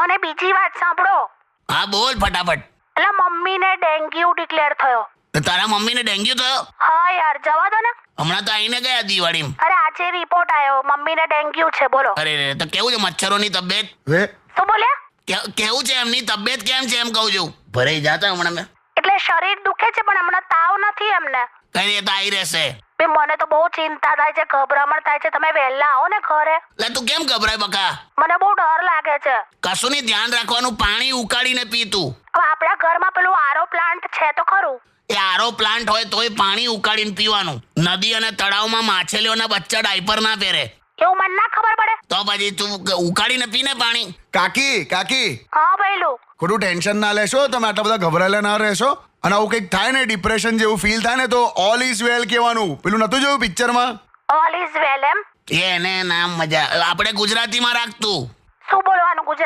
અને બીજી વાત સાંભળો. હા બોલ ફટાફટ. એટલે મમ્મીને ડેન્ગ્યુ ડિક્લેર થયો. તો તારા મમ્મીને ડેન્ગ્યુ થયો? હા યાર, જવા દો ને. હમણાં તો આવીને ગયા દિવાળીમાં. અરે આજે રિપોર્ટ આવ્યો, મમ્મીને ડેન્ગ્યુ છે. બોલો. અરે રે, તો કેવું છે મચ્છરોની તબિયત? શું બોલ્યા? કેવું છે એમની તબિયત? કેમ છે એમ કહું છું. ભરાઈ જાતા હમણાં મેં. એટલે શરીર દુખે છે પણ હમણાં તાવ નથી એમને. કઈ નહીં, એ તો આવી રહેશે. બે મને તો બહુ ચિંતા થાય છે, ગભરામણ થાય છે. તમે વહેલા આવો ને ઘરે. લે તું કેમ ગભરાય બકા? મને બહુ ડર લાગે છે. કશું નહીં, ધ્યાન રાખવાનું. પાણી ઉકાળીને પી તું. હવે આપણા ઘરમાં પેલું આરો પ્લાન્ટ છે તો ખરું. એ આરો પ્લાન્ટ હોય તોય પાણી ઉકાળીને પીવાનું. નદી અને તળાવમાં માછલીઓના બચ્ચા ડાયપર ના પહેરે. એવું મને ના ખબર પડે. તો પછી તું ઉકાળીને પીને પાણી. કાકી હા ભઈલું. ખોટું ટેન્શન ના લેશો, તમે આટલા બધા ગભરાયેલા ના રહેશો. અને આવું કંઈક થાય ને, ડિપ્રેશન જેવું ફીલ થાય ને, તો ઓલ ઇઝ વેલ કહેવાનું. પેલું નતું જોયું પિક્ચરમાં? ઓલ ઇઝ વેલ એમ? એને નામ મજા. આપણે ગુજરાતીમાં રાખતું. શું બોલવાનું ગુજરાતી?